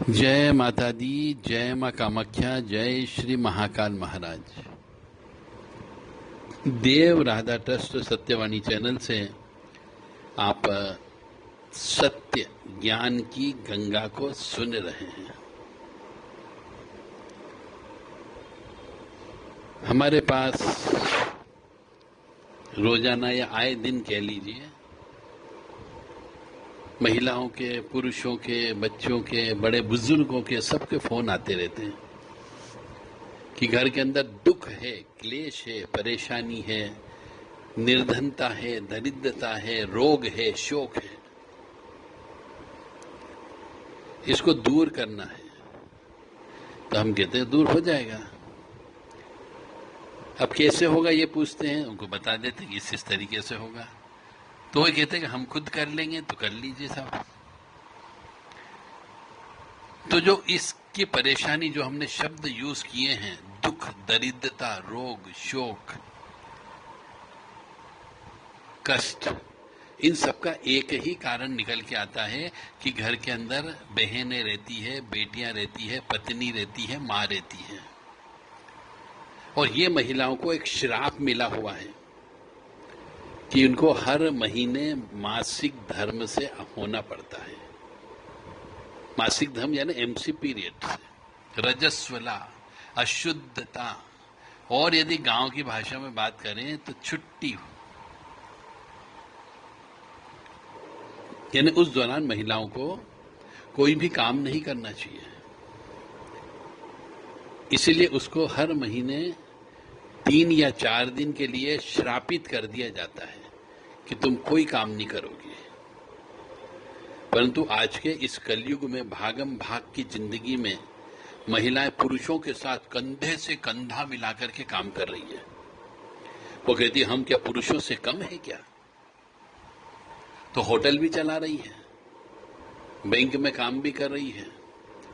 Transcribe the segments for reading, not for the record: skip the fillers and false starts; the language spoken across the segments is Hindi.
जय माता दी, जय माँ कामाख्या, जय श्री महाकाल महाराज। देव राधा ट्रस्ट सत्यवाणी चैनल से आप सत्य ज्ञान की गंगा को सुन रहे हैं। हमारे पास रोजाना या आए दिन कह लीजिए, महिलाओं के, पुरुषों के, बच्चों के, बड़े बुजुर्गों के, सबके फोन आते रहते हैं कि घर के अंदर दुख है, क्लेश है, परेशानी है, निर्धनता है, दरिद्रता है, रोग है, शोक है। इसको दूर करना है। तो हम कहते हैं दूर हो जाएगा। अब कैसे होगा ये पूछते हैं, उनको बता देते हैं कि इस तरीके से होगा। तो वो कहते हैं कि हम खुद कर लेंगे। तो कर लीजिए साहब। तो जो इसकी परेशानी, जो हमने शब्द यूज किए हैं, दुख, दरिद्रता, रोग, शोक, कष्ट, इन सब का एक ही कारण निकल के आता है कि घर के अंदर बहनें रहती है, बेटियां रहती है, पत्नी रहती है, मां रहती है। और ये महिलाओं को एक श्राप मिला हुआ है कि उनको हर महीने मासिक धर्म से होना पड़ता है। मासिक धर्म यानी एमसी पीरियड से, रजस्वला, अशुद्धता, और यदि गांव की भाषा में बात करें तो छुट्टी, यानी उस दौरान महिलाओं को कोई भी काम नहीं करना चाहिए। इसीलिए उसको हर महीने 3 या 4 दिन के लिए श्रापित कर दिया जाता है कि तुम कोई काम नहीं करोगे। परंतु आज के इस कलयुग में, भागम भाग की जिंदगी में, महिलाएं पुरुषों के साथ कंधे से कंधा मिलाकर के काम कर रही है। वो कहती है हम क्या पुरुषों से कम है क्या? तो होटल भी चला रही है, बैंक में काम भी कर रही है,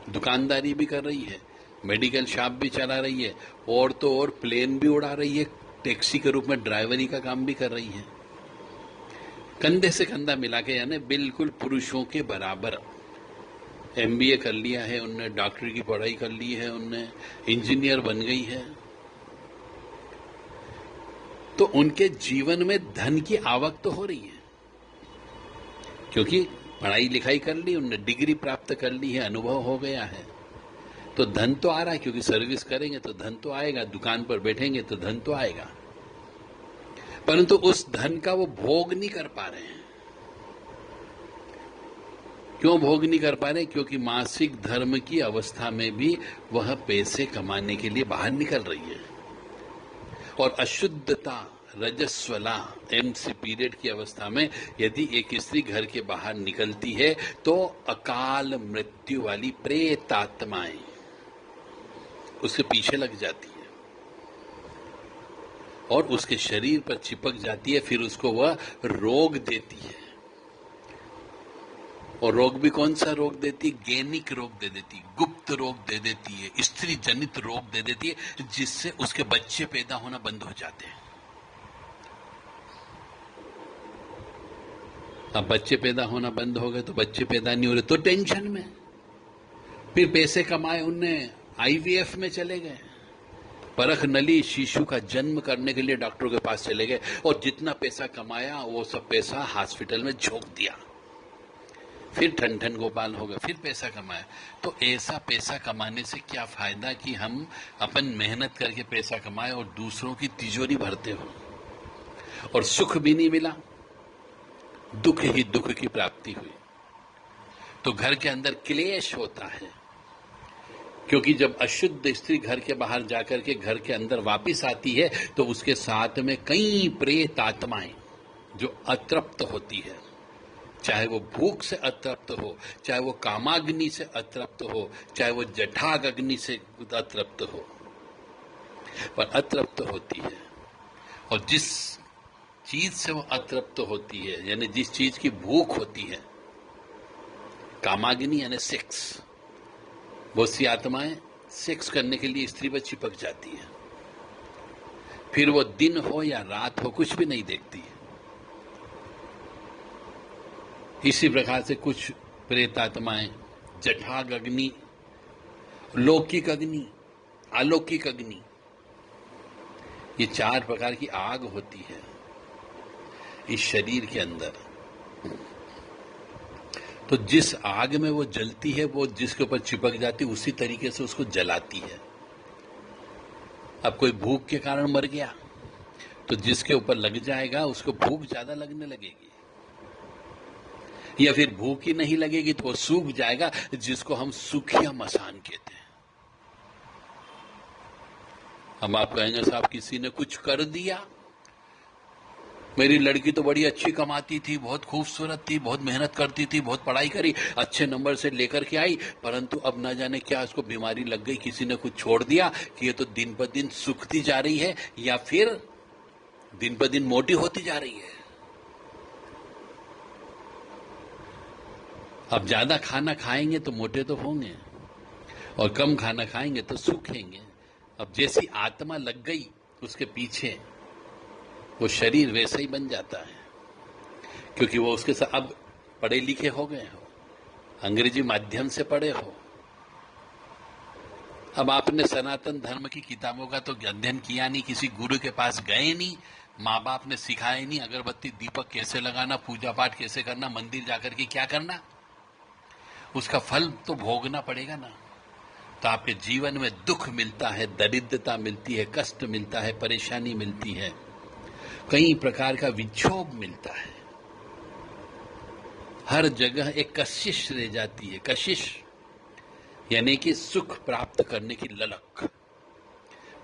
दुकानदारी भी कर रही है, मेडिकल शॉप भी चला रही है, और तो और प्लेन भी उड़ा रही है, टैक्सी के रूप में ड्राइवरी का काम भी कर रही है। कंधे से कंधा मिला के, यानी बिल्कुल पुरुषों के बराबर। एमबीए कर लिया है उनने, डॉक्टरी की पढ़ाई कर ली है उनने, इंजीनियर बन गई है। तो उनके जीवन में धन की आवक तो हो रही है, क्योंकि पढ़ाई लिखाई कर ली उनने, डिग्री प्राप्त कर ली है, अनुभव हो गया है। तो धन तो आ रहा है, क्योंकि सर्विस करेंगे तो धन तो आएगा, दुकान पर बैठेंगे तो धन तो आएगा। परंतु उस धन का वो भोग नहीं कर पा रहे हैं। क्यों भोग नहीं कर पा रहे? क्योंकि मासिक धर्म की अवस्था में भी वह पैसे कमाने के लिए बाहर निकल रही है। और अशुद्धता, रजस्वला, एमसी पीरियड की अवस्था में यदि एक स्त्री घर के बाहर निकलती है तो अकाल मृत्यु वाली प्रेतात्माएं उसके पीछे लग जाती है और उसके शरीर पर चिपक जाती है। फिर उसको वह रोग देती है। और रोग भी कौन सा रोग देती है? गैनिक रोग दे देती है, गुप्त रोग दे देती है, स्त्री जनित रोग दे देती है, जिससे उसके बच्चे पैदा होना बंद हो जाते हैं। अब बच्चे पैदा होना बंद हो गए तो बच्चे पैदा नहीं हो रहे तो टेंशन में। फिर पैसे कमाए उनने, आईवीएफ में चले गए, परख नली शिशु का जन्म करने के लिए डॉक्टरों के पास चले गए, और जितना पैसा कमाया वो सब पैसा हॉस्पिटल में झोंक दिया। फिर ठन ठन गोपाल हो गए, फिर पैसा कमाया। तो ऐसा पैसा कमाने से क्या फायदा कि हम अपन मेहनत करके पैसा कमाए और दूसरों की तिजोरी भरते हो, और सुख भी नहीं मिला, दुख ही दुख की प्राप्ति हुई। तो घर के अंदर क्लेश होता है, क्योंकि जब अशुद्ध स्त्री घर के बाहर जाकर के घर के अंदर वापिस आती है तो उसके साथ में कई प्रेत आत्माएं जो अतृप्त होती है, चाहे वो भूख से अतृप्त हो, चाहे वो कामाग्नि से अतृप्त हो, चाहे वो जठाग अग्नि से अतृप्त हो, पर अतृप्त होती है। और जिस चीज से वो अतृप्त होती है, यानी जिस चीज की भूख होती है, कामाग्नि यानी सेक्स, बहुत सी आत्माएं सेक्स करने के लिए स्त्री पर चिपक जाती है। फिर वो दिन हो या रात हो, कुछ भी नहीं देखती है। इसी प्रकार से कुछ प्रेत आत्माएं जठाग अग्नि, लौकिक अग्नि, अलौकिक अग्नि, ये 4 प्रकार की आग होती है इस शरीर के अंदर। तो जिस आग में वो जलती है, वो जिसके ऊपर चिपक जाती है उसी तरीके से उसको जलाती है। अब कोई भूख के कारण मर गया तो जिसके ऊपर लग जाएगा उसको भूख ज्यादा लगने लगेगी, या फिर भूख ही नहीं लगेगी तो वो सूख जाएगा, जिसको हम सूखिया मसान कहते हैं। हम आप कहेंगे साहब किसी ने कुछ कर दिया, मेरी लड़की तो बड़ी अच्छी कमाती थी, बहुत खूबसूरत थी, बहुत मेहनत करती थी, बहुत पढ़ाई करी, अच्छे नंबर से लेकर के आई, परंतु अब ना जाने क्या उसको बीमारी लग गई, किसी ने कुछ छोड़ दिया कि ये तो दिन ब दिन सूखती जा रही है या फिर दिन ब दिन मोटी होती जा रही है। अब ज्यादा खाना खाएंगे तो मोटे तो होंगे और कम खाना खाएंगे तो सूखेंगे। अब जैसी आत्मा लग गई उसके पीछे, वो शरीर वैसा ही बन जाता है, क्योंकि वो उसके साथ अब पढ़े लिखे हो गए हो, अंग्रेजी माध्यम से पढ़े हो। अब आपने सनातन धर्म की किताबों का तो अध्ययन किया नहीं, किसी गुरु के पास गए नहीं, माँ बाप ने सिखाया नहीं अगरबत्ती दीपक कैसे लगाना, पूजा पाठ कैसे करना, मंदिर जाकर के क्या करना, उसका फल तो भोगना पड़ेगा ना। तो आपके जीवन में दुख मिलता है, दरिद्रता मिलती है, कष्ट मिलता है, परेशानी मिलती है, कई प्रकार का विक्षोभ मिलता है, हर जगह एक कशिश रह जाती है। कशिश यानी कि सुख प्राप्त करने की ललक,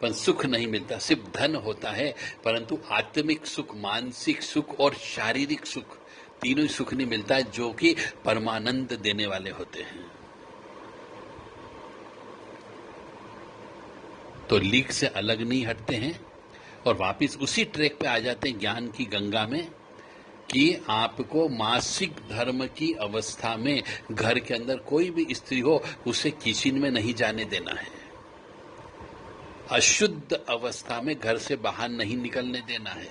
पर सुख नहीं मिलता, सिर्फ धन होता है, परंतु आत्मिक सुख, मानसिक सुख और शारीरिक सुख, तीनों ही सुख नहीं मिलता है, जो कि परमानंद देने वाले होते हैं। तो लीक से अलग नहीं हटते हैं और वापिस उसी ट्रैक पे आ जाते हैं ज्ञान की गंगा में, कि आपको मासिक धर्म की अवस्था में घर के अंदर कोई भी स्त्री हो उसे किचन में नहीं जाने देना है, अशुद्ध अवस्था में घर से बाहर नहीं निकलने देना है,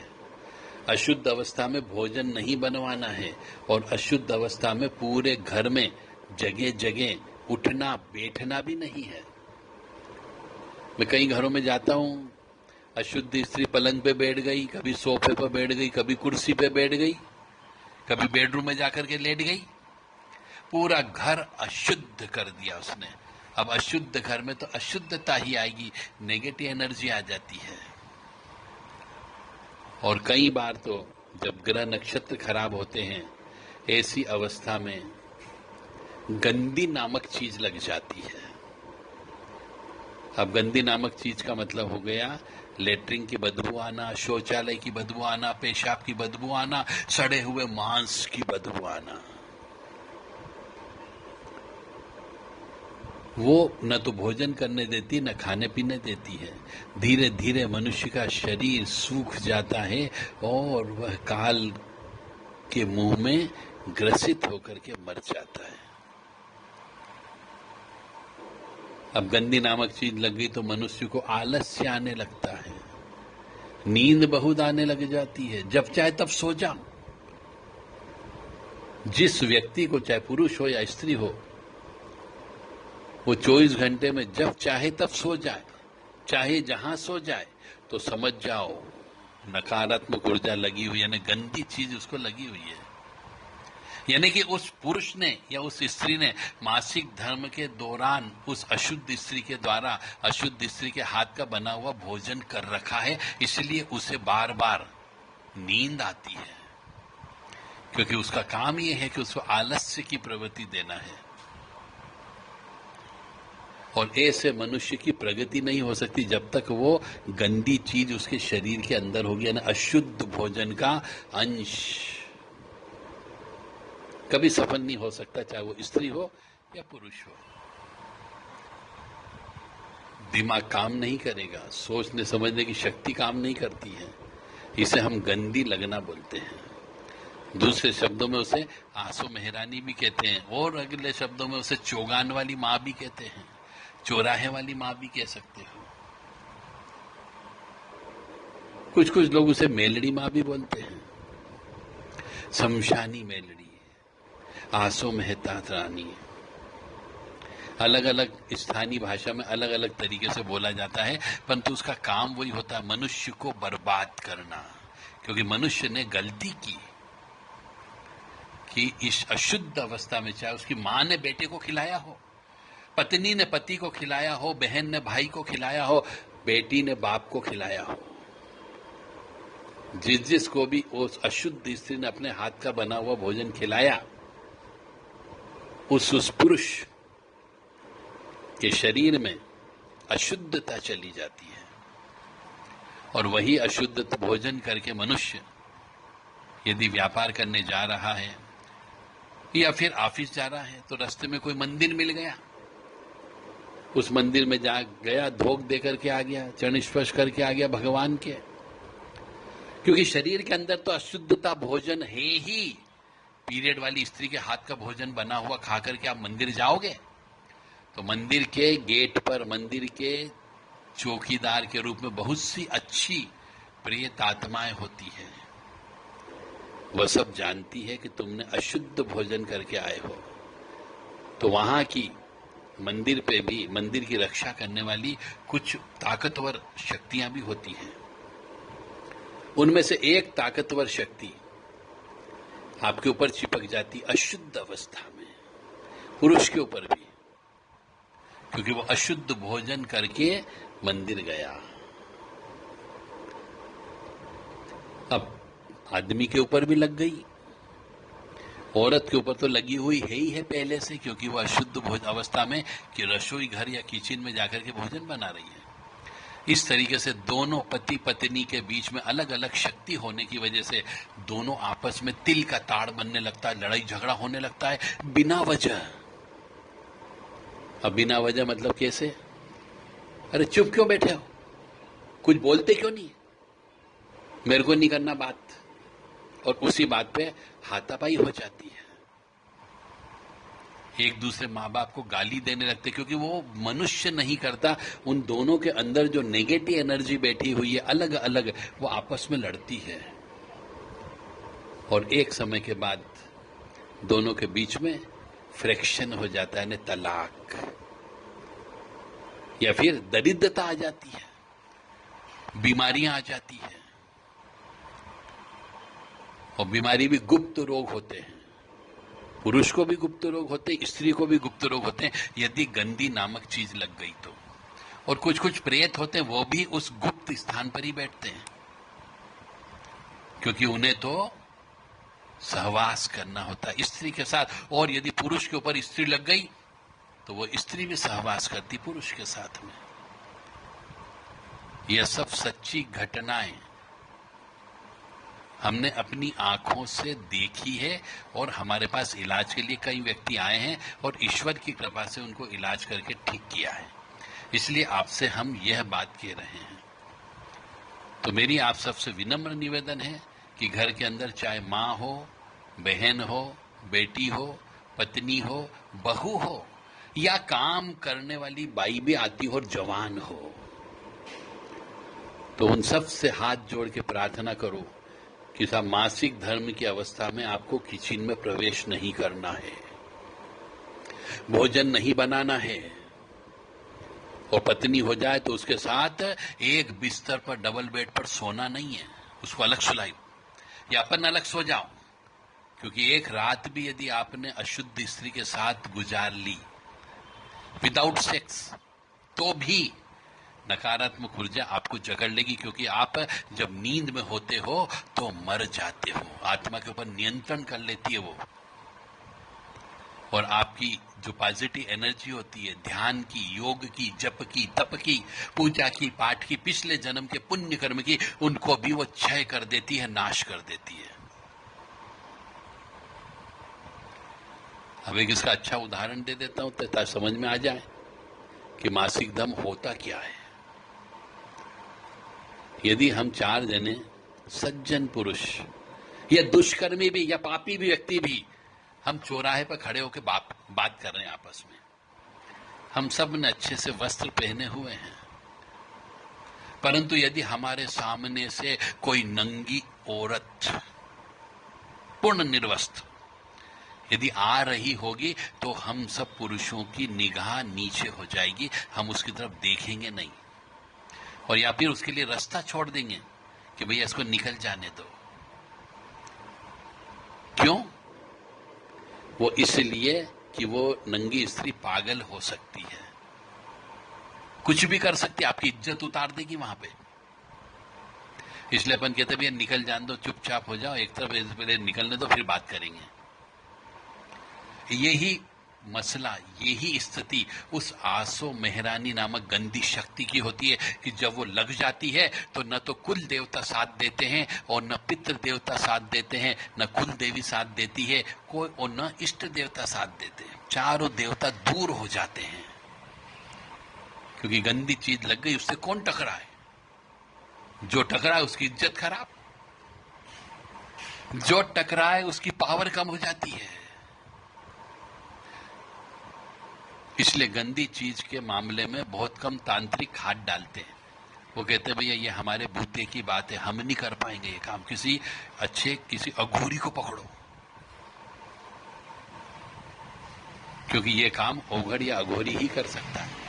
अशुद्ध अवस्था में भोजन नहीं बनवाना है, और अशुद्ध अवस्था में पूरे घर में जगह जगह उठना बैठना भी नहीं है। मैं कई घरों में जाता हूं, अशुद्ध स्त्री पलंग पे बैठ गई, कभी सोफे पर बैठ गई, कभी कुर्सी पे बैठ गई, कभी बेडरूम में जाकर के लेट गई, पूरा घर अशुद्ध कर दिया उसने। अब अशुद्ध घर में तो अशुद्धता ही आएगी, नेगेटिव एनर्जी आ जाती है। और कई बार तो जब ग्रह नक्षत्र खराब होते हैं, ऐसी अवस्था में गंदी नामक चीज लग जाती है। अब गंदी नामक चीज का मतलब हो गया लेटरिन की बदबू आना, शौचालय की बदबू आना, पेशाब की बदबू आना, सड़े हुए मांस की बदबू आना। वो न तो भोजन करने देती, न खाने पीने देती है। धीरे धीरे मनुष्य का शरीर सूख जाता है और वह काल के मुंह में ग्रसित होकर के मर जाता है। अब गंदी नामक चीज लग गई तो मनुष्य को आलस्य आने लगता है, नींद बहुत आने लग जाती है, जब चाहे तब सो जाओ। जिस व्यक्ति को, चाहे पुरुष हो या स्त्री हो, वो 24 घंटे में जब चाहे तब सो जाए, चाहे जहां सो जाए, तो समझ जाओ नकारात्मक ऊर्जा लगी हुई, यानी गंदी चीज उसको लगी हुई है। यानी कि उस पुरुष ने या उस स्त्री ने मासिक धर्म के दौरान उस अशुद्ध स्त्री के द्वारा अशुद्ध स्त्री के हाथ का बना हुआ भोजन कर रखा है, इसलिए उसे बार बार नींद आती है, क्योंकि उसका काम यह है कि उसको आलस्य की प्रवृत्ति देना है। और ऐसे मनुष्य की प्रगति नहीं हो सकती जब तक वो गंदी चीज उसके शरीर के अंदर होगी, यानी अशुद्ध भोजन का अंश कभी सफल नहीं हो सकता, चाहे वो स्त्री हो या पुरुष हो। दिमाग काम नहीं करेगा, सोचने समझने की शक्ति काम नहीं करती है, इसे हम गंदी लगना बोलते हैं। दूसरे शब्दों में उसे आंसू मेहरानी भी कहते हैं, और अगले शब्दों में उसे चौगान वाली माँ भी कहते हैं, चौराहे वाली माँ भी कह सकते हो। कुछ कुछ लोग उसे मेलड़ी माँ भी बोलते हैं, शमशानी मेलड़ी, आंसू मेहता रानी। अलग अलग स्थानीय भाषा में अलग अलग तरीके से बोला जाता है, परंतु उसका काम वही होता है, मनुष्य को बर्बाद करना। क्योंकि मनुष्य ने गलती की कि इस अशुद्ध अवस्था में, चाहे उसकी मां ने बेटे को खिलाया हो, पत्नी ने पति को खिलाया हो, बहन ने भाई को खिलाया हो, बेटी ने बाप को खिलाया हो, जिसको भी उस अशुद्ध स्त्री ने अपने हाथ का बना हुआ भोजन खिलाया, उस पुरुष के शरीर में अशुद्धता चली जाती है। और वही अशुद्ध भोजन करके मनुष्य यदि व्यापार करने जा रहा है या फिर ऑफिस जा रहा है, तो रास्ते में कोई मंदिर मिल गया, उस मंदिर में जा गया, धोख दे करके आ गया, चरण स्पर्श करके आ गया भगवान के। क्योंकि शरीर के अंदर तो अशुद्धता भोजन है ही। पीरियड वाली स्त्री के हाथ का भोजन बना हुआ खा करके आप मंदिर जाओगे, तो मंदिर के गेट पर, मंदिर के चौकीदार के रूप में बहुत सी अच्छी प्रेत आत्माएं होती हैं। वह सब जानती है कि तुमने अशुद्ध भोजन करके आए हो, तो वहां की मंदिर पे भी, मंदिर की रक्षा करने वाली कुछ ताकतवर शक्तियां भी होती हैं। उनमें से एक ताकतवर शक्ति आपके ऊपर चिपक जाती अशुद्ध अवस्था में, पुरुष के ऊपर भी, क्योंकि वो अशुद्ध भोजन करके मंदिर गया। अब आदमी के ऊपर भी लग गई, औरत के ऊपर तो लगी हुई है ही है पहले से, क्योंकि वो अशुद्ध भोजन अवस्था में कि रसोई घर या किचन में जाकर के भोजन बना रही है। इस तरीके से दोनों पति पत्नी के बीच में अलग अलग शक्ति होने की वजह से दोनों आपस में तिल का ताड़ बनने लगता है, लड़ाई झगड़ा होने लगता है बिना वजह। अब बिना वजह मतलब कैसे? अरे चुप क्यों बैठे हो, कुछ बोलते क्यों नहीं, मेरे को नहीं करना बात, और उसी बात पे हाथापाई हो जाती है। एक दूसरे माँ बाप को गाली देने लगते, क्योंकि वो मनुष्य नहीं करता, उन दोनों के अंदर जो नेगेटिव एनर्जी बैठी हुई है अलग अलग, वो आपस में लड़ती है, और एक समय के बाद दोनों के बीच में फ्रैक्शन हो जाता है, तलाक, या फिर दरिद्रता आ जाती है, बीमारियां आ जाती है। और बीमारी भी गुप्त रोग होते हैं, पुरुष को भी गुप्त रोग होते हैं, स्त्री को भी गुप्त रोग होते हैं, यदि गंदी नामक चीज लग गई तो। और कुछ कुछ प्रेत होते हैं, वो भी उस गुप्त स्थान पर ही बैठते हैं, क्योंकि उन्हें तो सहवास करना होता है स्त्री के साथ। और यदि पुरुष के ऊपर स्त्री लग गई तो वो स्त्री भी सहवास करती पुरुष के साथ में। यह सब सच्ची घटनाएं हमने अपनी आंखों से देखी है, और हमारे पास इलाज के लिए कई व्यक्ति आए हैं, और ईश्वर की कृपा से उनको इलाज करके ठीक किया है। इसलिए आपसे हम यह बात कह रहे हैं। तो मेरी आप सबसे विनम्र निवेदन है कि घर के अंदर चाहे माँ हो, बहन हो, बेटी हो, पत्नी हो, बहू हो, या काम करने वाली बाई भी आती हो और जवान हो, तो उन सब से हाथ जोड़ के प्रार्थना करो कि साहब मासिक धर्म की अवस्था में आपको किचन में प्रवेश नहीं करना है, भोजन नहीं बनाना है, और पत्नी हो जाए तो उसके साथ एक बिस्तर पर, डबल बेड पर सोना नहीं है, उसको अलग सुलाओ या अपन अलग सो जाओ। क्योंकि एक रात भी यदि आपने अशुद्ध स्त्री के साथ गुजार ली विदाउट सेक्स, तो भी नकारात्मक ऊर्जा आपको जकड़ लेगी, क्योंकि आप जब नींद में होते हो तो मर जाते हो, आत्मा के ऊपर नियंत्रण कर लेती है वो, और आपकी जो पॉजिटिव एनर्जी होती है, ध्यान की, योग की, जप की, तप की, पूजा की, पाठ की, पिछले जन्म के पुण्य कर्म की, उनको भी वो क्षय कर देती है, नाश कर देती है। अब एक इसका अच्छा उदाहरण दे देता हूं ताकि समझ में आ जाए कि मासिक धर्म होता क्या है। यदि हम 4 जने सज्जन पुरुष या दुष्कर्मी भी या पापी भी व्यक्ति भी, हम चौराहे पर खड़े होकर बात कर रहे हैं आपस में, हम सब ने अच्छे से वस्त्र पहने हुए हैं, परंतु यदि हमारे सामने से कोई नंगी औरत पूर्ण निर्वस्त्र यदि आ रही होगी तो हम सब पुरुषों की निगाह नीचे हो जाएगी, हम उसकी तरफ देखेंगे नहीं, और या फिर उसके लिए रास्ता छोड़ देंगे कि भैया इसको निकल जाने दो। क्यों? वो इसलिए कि वो नंगी स्त्री पागल हो सकती है, कुछ भी कर सकती है, आपकी इज्जत उतार देगी वहां पे। इसलिए अपन कहते भैया निकल जान दो, चुपचाप हो जाओ, एक तरफ पहले निकलने दो, फिर बात करेंगे। यही मसला, यही स्थिति उस आसो मेहरानी नामक गंदी शक्ति की होती है कि जब वो लग जाती है तो न तो कुल देवता साथ देते हैं और न पितृ देवता साथ देते हैं, न कुल देवी साथ देती है कोई, और न इष्ट देवता साथ देते हैं। चारों देवता दूर हो जाते हैं, क्योंकि गंदी चीज लग गई, उससे कौन टकराए? जो टकराए उसकी इज्जत खराब, जो टकराए उसकी पावर कम हो जाती है। इसलिए गंदी चीज के मामले में बहुत कम तांत्रिक हाथ डालते हैं। वो कहते हैं भैया ये हमारे बूते की बात है, हम नहीं कर पाएंगे ये काम, किसी अच्छे किसी अघोरी को पकड़ो, क्योंकि ये काम ओघड़ या अघोरी ही कर सकता है।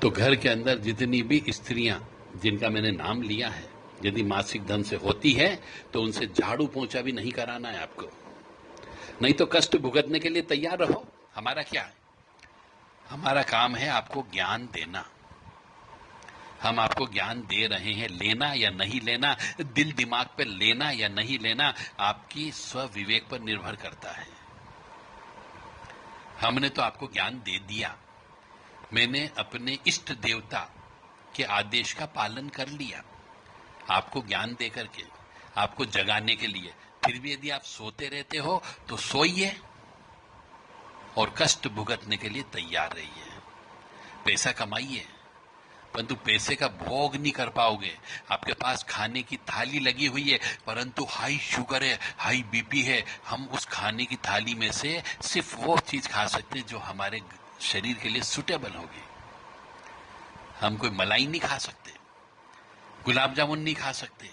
तो घर के अंदर जितनी भी स्त्रियां जिनका मैंने नाम लिया है, यदि मासिक धर्म से होती है तो उनसे झाड़ू पोंछा भी नहीं कराना है आपको, नहीं तो कष्ट भुगतने के लिए तैयार रहो। हमारा क्या है? हमारा काम है आपको ज्ञान देना। हम आपको ज्ञान दे रहे हैं, लेना या नहीं लेना, दिल दिमाग पर लेना या नहीं लेना, आपकी स्व विवेक पर निर्भर करता है। हमने तो आपको ज्ञान दे दिया, मैंने अपने इष्ट देवता के आदेश का पालन कर लिया, आपको ज्ञान दे करके, आपको जगाने के लिए। फिर भी यदि आप सोते रहते हो तो सोइए और कष्ट भुगतने के लिए तैयार रहिए। पैसा कमाइए, परंतु पैसे का भोग नहीं कर पाओगे। आपके पास खाने की थाली लगी हुई है, परंतु हाई शुगर है, हाई बीपी है, हम उस खाने की थाली में से सिर्फ वो चीज खा सकते हैं जो हमारे शरीर के लिए सुटेबल होगी। हम कोई मलाई नहीं खा सकते, गुलाब जामुन नहीं खा सकते,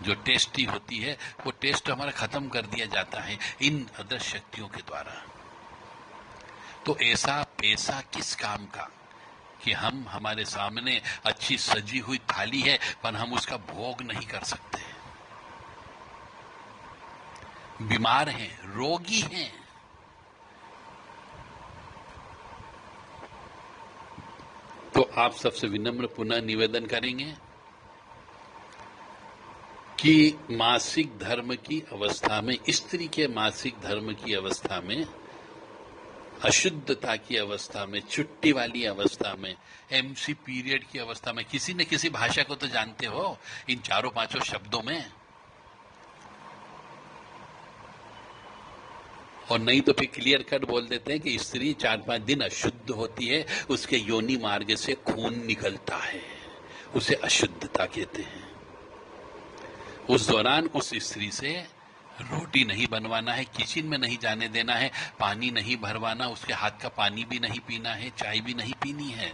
जो टेस्टी होती है वो टेस्ट हमारा खत्म कर दिया जाता है इन अदृश्य शक्तियों के द्वारा। तो ऐसा पैसा किस काम का कि हम, हमारे सामने अच्छी सजी हुई थाली है पर हम उसका भोग नहीं कर सकते, बीमार हैं, रोगी हैं। तो आप सबसे विनम्र पुनः निवेदन करेंगे कि मासिक धर्म की अवस्था में, स्त्री के मासिक धर्म की अवस्था में, अशुद्धता की अवस्था में, छुट्टी वाली अवस्था में, एमसी पीरियड की अवस्था में, किसी न किसी भाषा को तो जानते हो इन चारों पांचों शब्दों में, और नहीं तो फिर क्लियर कट बोल देते हैं कि स्त्री 4-5 दिन अशुद्ध होती है, उसके योनि मार्ग से खून निकलता है, उसे अशुद्धता कहते हैं। उस दौरान उस स्त्री से रोटी नहीं बनवाना है, किचन में नहीं जाने देना है, पानी नहीं भरवाना, उसके हाथ का पानी भी नहीं पीना है, चाय भी नहीं पीनी है,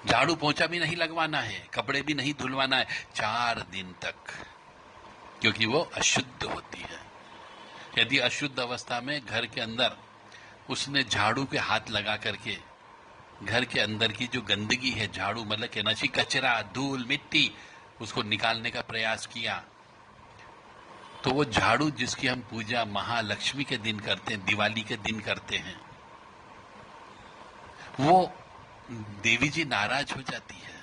झाड़ू पोंछा भी नहीं लगवाना है, कपड़े भी नहीं धुलवाना है 4 दिन तक, क्योंकि वो अशुद्ध होती है। यदि अशुद्ध अवस्था में घर के अंदर उसने झाड़ू पे हाथ लगा करके घर के अंदर की जो गंदगी है, झाड़ू मतलब कहना चाहिए कचरा, धूल, मिट्टी, उसको निकालने का प्रयास किया, तो वो झाड़ू जिसकी हम पूजा महालक्ष्मी के दिन करते हैं, दिवाली के दिन करते हैं, वो देवी जी नाराज हो जाती है,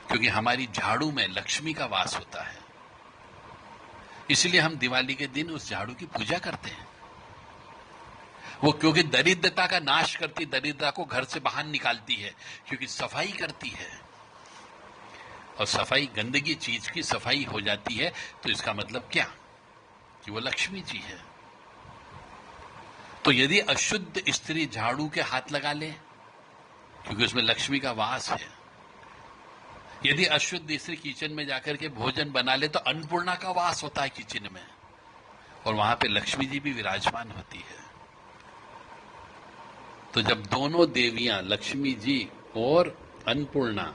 क्योंकि हमारी झाड़ू में लक्ष्मी का वास होता है। इसलिए हम दिवाली के दिन उस झाड़ू की पूजा करते हैं। वो क्योंकि दरिद्रता का नाश करती, दरिद्रता को घर से बाहर निकालती है, क्योंकि सफाई करती है, और सफाई, गंदगी चीज की सफाई हो जाती है, तो इसका मतलब क्या कि वो लक्ष्मी जी है। तो यदि अशुद्ध स्त्री झाड़ू के हाथ लगा ले, क्योंकि उसमें लक्ष्मी का वास है, यदि अशुद्ध स्त्री किचन में जाकर के भोजन बना ले तो अन्नपूर्णा का वास होता है किचन में, और वहां पे लक्ष्मी जी भी विराजमान होती है। तो जब दोनों देवियां, लक्ष्मी जी और अन्नपूर्णा,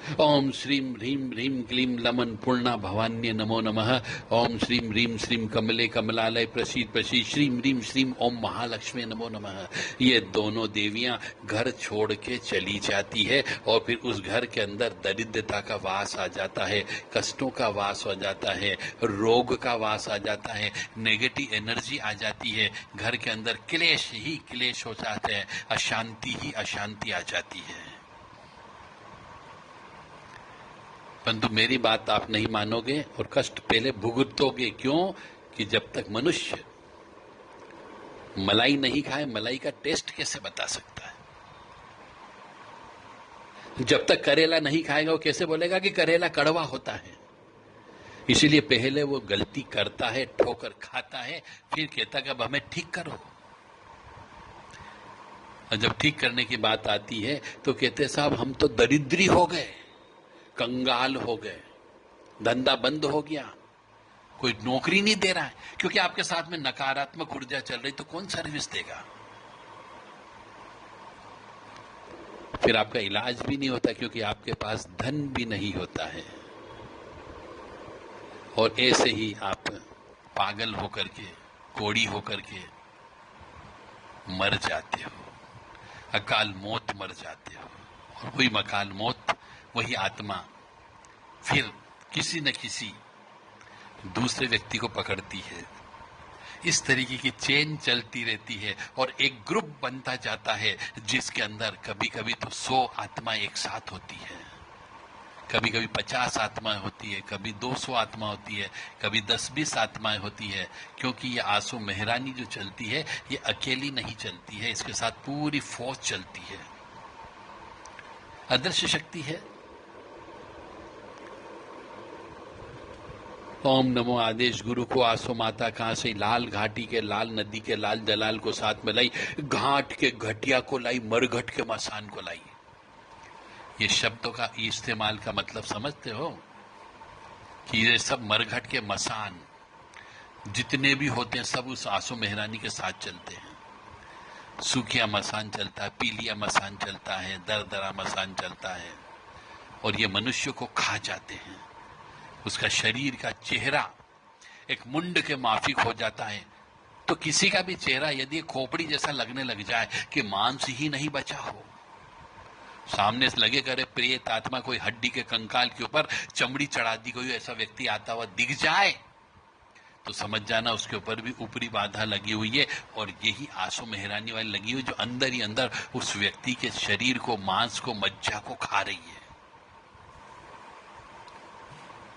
ओम श्रीं ह्रीं ह्रीं क्लीं लमन पूर्णा भवान्य नमो नमः। ओम श्रीं ह्रीं श्रीं कमले कमलालय प्रसीद प्रसीद श्रीं ह्रीं श्रीं ओम महालक्ष्मी नमो नमः। ये दोनों देवियां घर छोड़ के चली जाती है और फिर उस घर के अंदर दरिद्रता का वास आ जाता है, कष्टों का वास हो जाता है, रोग का वास आ जाता है, नेगेटिव एनर्जी आ जाती है, घर के अंदर क्लेश ही क्लेश हो जाते हैं, अशांति ही अशांति आ जाती है। परंतु मेरी बात आप नहीं मानोगे और कष्ट पहले भुगतोगे। क्यों? कि जब तक मनुष्य मलाई नहीं खाए, मलाई का टेस्ट कैसे बता सकता है? जब तक करेला नहीं खाएगा वो कैसे बोलेगा कि करेला कड़वा होता है? इसीलिए पहले वो गलती करता है, ठोकर खाता है, फिर कहता कि अब हमें ठीक करो। और जब ठीक करने की बात आती है तो कहते साहब हम तो दरिद्री हो गए, कंगाल हो गए, धंधा बंद हो गया, कोई नौकरी नहीं दे रहा है। क्योंकि आपके साथ में नकारात्मक ऊर्जा चल रही, तो कौन सर्विस देगा? फिर आपका इलाज भी नहीं होता क्योंकि आपके पास धन भी नहीं होता है। और ऐसे ही आप पागल होकर के, कोड़ी होकर के मर जाते हो, अकाल मौत मर जाते हो। और वही अकाल मौत, वही आत्मा फिर किसी न किसी दूसरे व्यक्ति को पकड़ती है। इस तरीके की चेन चलती रहती है और एक ग्रुप बनता जाता है जिसके अंदर कभी कभी तो 100 आत्माएं एक साथ होती है, कभी कभी 50 आत्माएं होती है, कभी 200 आत्मा होती है, कभी 10-20 आत्माएं होती है। क्योंकि ये आंसू मेहरानी जो चलती है ये अकेली नहीं चलती है, इसके साथ पूरी फौज चलती है, अदृश्य शक्ति है। ओम नमो आदेश गुरु को आसो माता कहां से लाल घाटी के लाल नदी के लाल जलाल को साथ में लाई, घाट के घटिया को लाई, मरघट के मसान को लाई। ये शब्दों का इस्तेमाल का मतलब समझते हो कि ये सब मरघट के मसान जितने भी होते हैं सब उस आसो मेहरानी के साथ चलते हैं। सूखिया मसान चलता है, पीलिया मसान चलता है, दरदरा मसान चलता है और ये मनुष्य को खा जाते हैं। उसका शरीर का चेहरा एक मुंड के माफिक हो जाता है। तो किसी का भी चेहरा यदि खोपड़ी जैसा लगने लग जाए कि मांस ही नहीं बचा हो, सामने से लगे करे प्रेत आत्मा कोई हड्डी के कंकाल के ऊपर चमड़ी चढ़ा दी कोई ऐसा व्यक्ति आता हुआ दिख जाए, तो समझ जाना उसके ऊपर भी ऊपरी बाधा लगी हुई है। और यही आंसू मेहरानी वाली लगी हुई जो अंदर ही अंदर उस व्यक्ति के शरीर को, मांस को, मज्जा को खा रही है।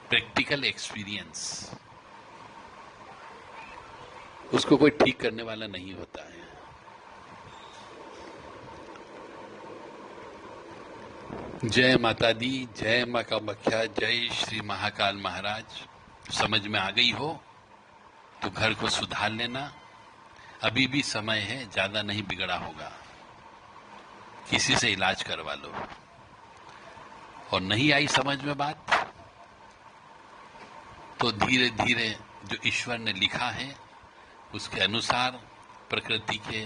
प्रैक्टिकल एक्सपीरियंस, उसको कोई ठीक करने वाला नहीं होता है। जय माता दी, जय मां कामाख्या, जय श्री महाकाल महाराज। समझ में आ गई हो तो घर को सुधार लेना, अभी भी समय है, ज्यादा नहीं बिगड़ा होगा। किसी से इलाज करवा लो। और नहीं आई समझ में बात तो धीरे धीरे जो ईश्वर ने लिखा है उसके अनुसार प्रकृति के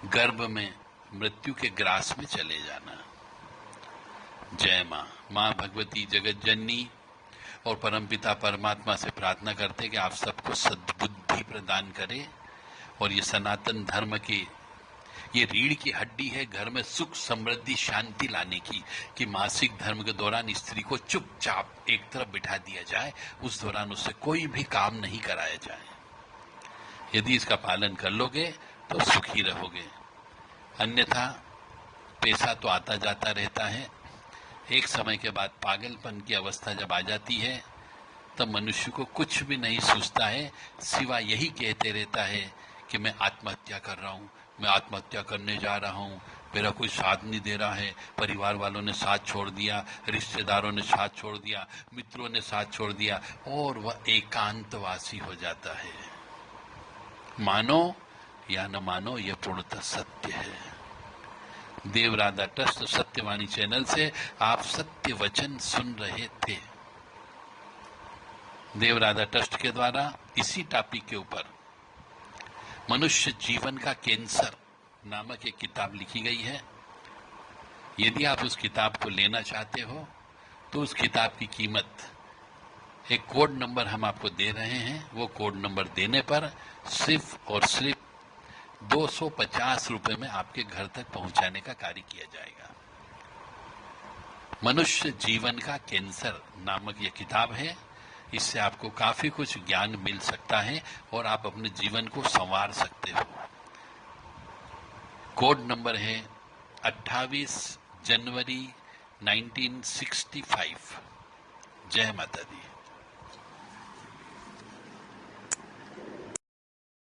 गर्भ में, मृत्यु के ग्रास में चले जाना। जय मां। मां भगवती जगत जननी और परमपिता परमात्मा से प्रार्थना करते कि आप सबको सद्बुद्धि प्रदान करे और ये सनातन धर्म के ये रीढ़ की हड्डी है घर में सुख समृद्धि शांति लाने की, कि मासिक धर्म के दौरान स्त्री को चुपचाप एक तरफ बिठा दिया जाए, उस दौरान उससे कोई भी काम नहीं कराया जाए। यदि इसका पालन कर लोगे तो सुखी रहोगे, अन्यथा पैसा तो आता जाता रहता है। एक समय के बाद पागलपन की अवस्था जब आ जाती है तब मनुष्य को कुछ भी नहीं सूझता है, सिवा यही कहते रहता है कि मैं आत्महत्या कर रहा हूं, मैं आत्महत्या करने जा रहा हूं, मेरा कोई साथ नहीं दे रहा है, परिवार वालों ने साथ छोड़ दिया, रिश्तेदारों ने साथ छोड़ दिया, मित्रों ने साथ छोड़ दिया और वह एकांतवासी हो जाता है। मानो या न मानो यह पूर्णतः सत्य है। देव राधा ट्रस्ट सत्यवाणी चैनल से आप सत्य वचन सुन रहे थे। देव राधा ट्रस्ट के द्वारा इसी टॉपिक के ऊपर मनुष्य जीवन का कैंसर नामक एक किताब लिखी गई है। यदि आप उस किताब को लेना चाहते हो तो उस किताब की कीमत, एक कोड नंबर हम आपको दे रहे हैं, वो कोड नंबर देने पर सिर्फ और सिर्फ 250 रुपए में आपके घर तक पहुंचाने का कार्य किया जाएगा। मनुष्य जीवन का कैंसर नामक यह किताब है। इससे आपको काफी कुछ ज्ञान मिल सकता है और आप अपने जीवन को संवार सकते हो। कोड नंबर है 28 जनवरी 1965। जय माता दी।